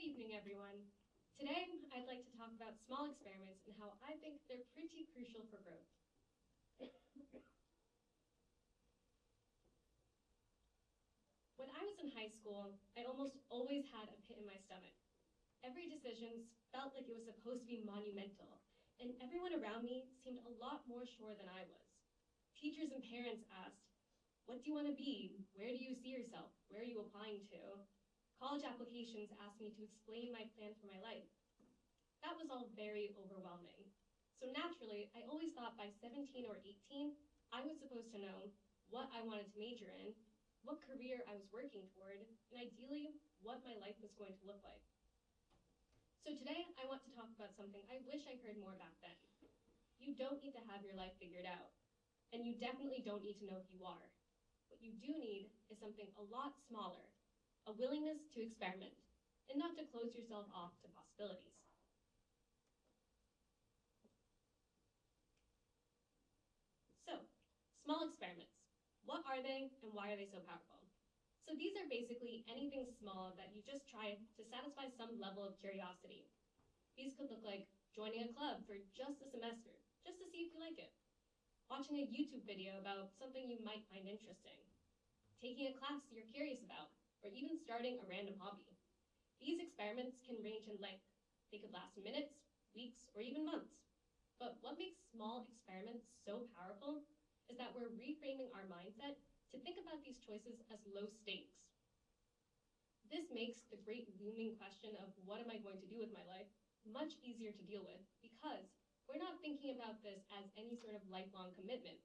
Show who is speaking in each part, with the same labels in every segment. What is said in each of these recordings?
Speaker 1: evening, everyone. Today, I'd like to talk about small experiments and how I think they're pretty crucial for growth. When I was in high school, I almost always had a pit in my stomach. Every decision felt like it was supposed to be monumental, and everyone around me seemed a lot more sure than I was. Teachers and parents asked, "What do you want to be? Where do you see yourself? Where are you applying to?" College applications asked me to explain my plan for my life. That was all very overwhelming. So naturally, I always thought by 17 or 18, I was supposed to know what I wanted to major in, what career I was working toward, and ideally, what my life was going to look like. So today, I want to talk about something I wish I heard more back then. You don't need to have your life figured out, and you definitely don't need to know who you are. What you do need is something a lot smaller, a willingness to experiment, and not to close yourself off to possibilities. So, small experiments. What are they, and why are they so powerful? So these are basically anything small that you just try to satisfy some level of curiosity. These could look like joining a club for just a semester, just to see if you like it. Watching a YouTube video about something you might find interesting. Taking a class you're curious about, or even starting a random hobby. These experiments can range in length. They could last minutes, weeks, or even months. But what makes small experiments so powerful is that we're reframing our mindset to think about these choices as low stakes. This makes the great looming question of what am I going to do with my life much easier to deal with, because we're not thinking about this as any sort of lifelong commitment.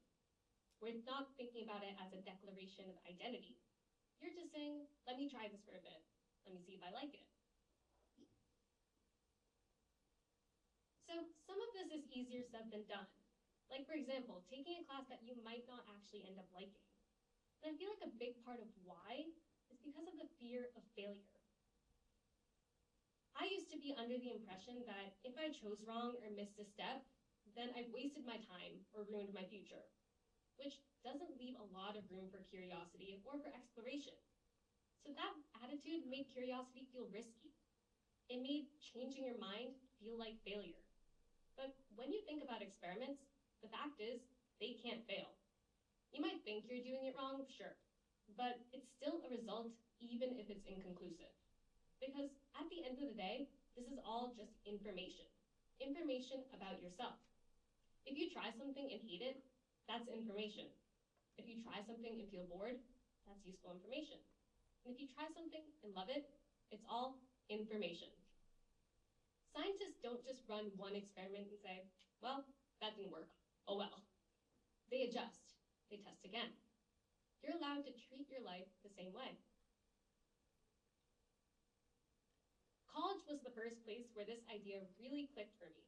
Speaker 1: We're not thinking about it as a declaration of identity. You're just saying, let me try this for a bit. Let me see if I like it. So some of this is easier said than done. Like, for example, taking a class that you might not actually end up liking. And I feel like a big part of why is because of the fear of failure. I used to be under the impression that if I chose wrong or missed a step, then I've wasted my time or ruined my future, which doesn't leave a lot of room for curiosity or for exploration. So that attitude made curiosity feel risky. It made changing your mind feel like failure. But when you think about experiments, the fact is, they can't fail. You might think you're doing it wrong, sure, but it's still a result even if it's inconclusive. Because at the end of the day, this is all just information. Information about yourself. If you try something and hate it, that's information. If you try something and feel bored, that's useful information. And if you try something and love it, it's all information. Scientists don't just run one experiment and say, well, that didn't work, oh well. They adjust, they test again. You're allowed to treat your life the same way. College was the first place where this idea really clicked for me.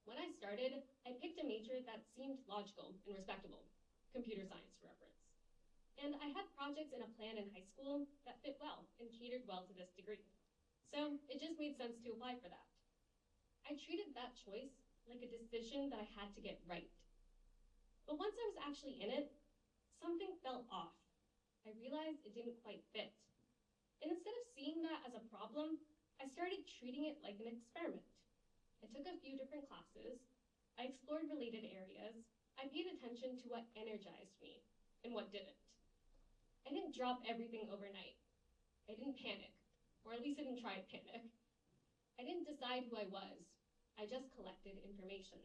Speaker 1: When I started, I picked a major that seemed logical and respectable, computer science for reference. And I had projects in a plan in high school that fit well and catered well to this degree. So it just made sense to apply for that. I treated that choice like a decision that I had to get right. But once I was actually in it, something felt off. I realized it didn't quite fit. And instead of seeing that as a problem, I started treating it like an experiment. I took a few different classes, I explored related areas, I paid attention to what energized me and what didn't. I didn't drop everything overnight. I didn't panic, or at least I didn't try to panic. I didn't decide who I was. I just collected information.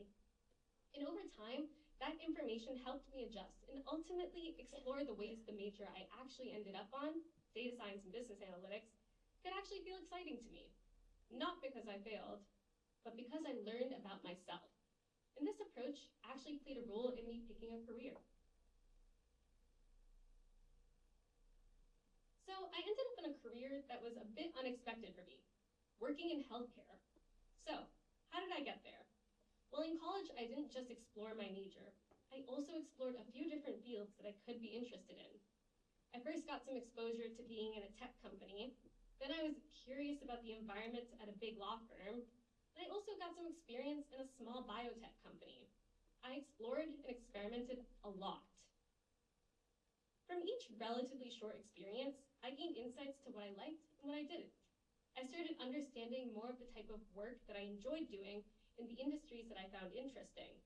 Speaker 1: And over time, that information helped me adjust and ultimately explore the ways the major I actually ended up on, data science and business analytics, could actually feel exciting to me. Not because I failed, but because I learned about myself. And this approach actually played a role in me picking a career. So I ended up in a career that was a bit unexpected for me, working in healthcare. So how did I get there? Well, in college, I didn't just explore my major. I also explored a few different fields that I could be interested in. I first got some exposure to being in a tech company. Then I was curious about the environment at a big law firm. And I also got some experience in a small biotech company. I explored and experimented a lot. From each relatively short experience, I gained insights to what I liked and what I didn't. I started started understanding more of the type of work that I enjoyed doing in the industries that I found interesting.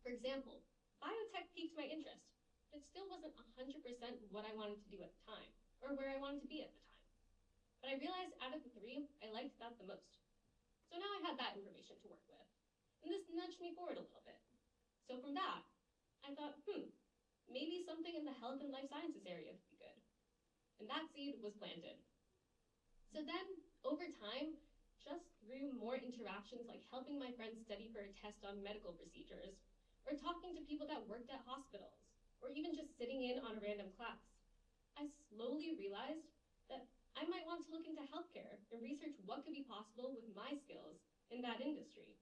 Speaker 1: For example, biotech piqued my interest, but it still wasn't 100% what I wanted to do at the time, or where I wanted to be at the time. But I realized out of the three, I liked that the most. So now I had that information to work with, and this nudged me forward a little bit. So from that, I thought, maybe something in the health and life sciences area would be good. And that seed was planted. So then, over time, just through more interactions like helping my friends study for a test on medical procedures, or talking to people that worked at hospitals, or even just sitting in on a random class, I slowly realized that I might want to look into healthcare and research what could be possible with my skills in that industry.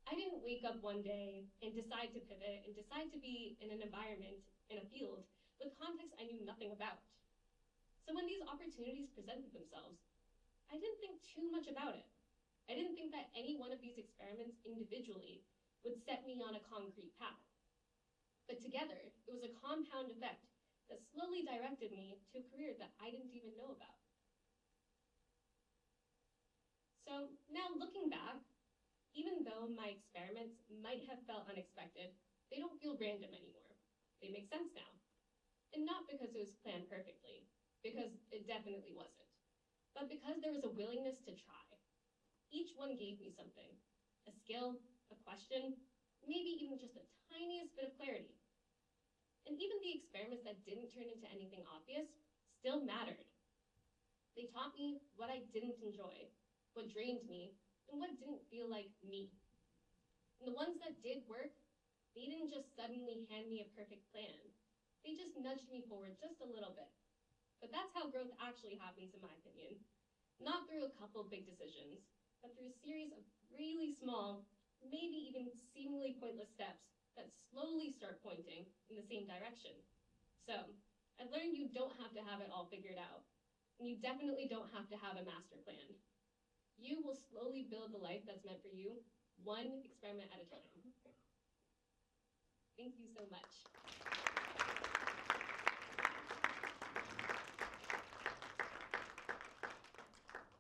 Speaker 1: I didn't wake up one day and decide to pivot and decide to be in an environment, in a field, with context I knew nothing about. So when these opportunities presented themselves, I didn't think too much about it. I didn't think that any one of these experiments individually would set me on a concrete path. But together, it was a compound effect that slowly directed me to a career that I didn't even know about. So now looking back, even though my experiments might have felt unexpected, they don't feel random anymore. They make sense now. And not because it was planned perfectly, because it definitely wasn't, but because there was a willingness to try. Each one gave me something, a skill, a question, maybe even just the tiniest bit of clarity. And even the experiments that didn't turn into anything obvious still mattered. They taught me what I didn't enjoy, what drained me, and what didn't feel like me. And the ones that did work, they didn't just suddenly hand me a perfect plan. They just nudged me forward just a little bit. But that's how growth actually happens, in my opinion. Not through a couple big decisions, but through a series of really small, maybe even seemingly pointless steps that slowly start pointing in the same direction. So, I've learned you don't have to have it all figured out, and you definitely don't have to have a master plan. You will slowly build the life that's meant for you, one experiment at a time. Thank you so much.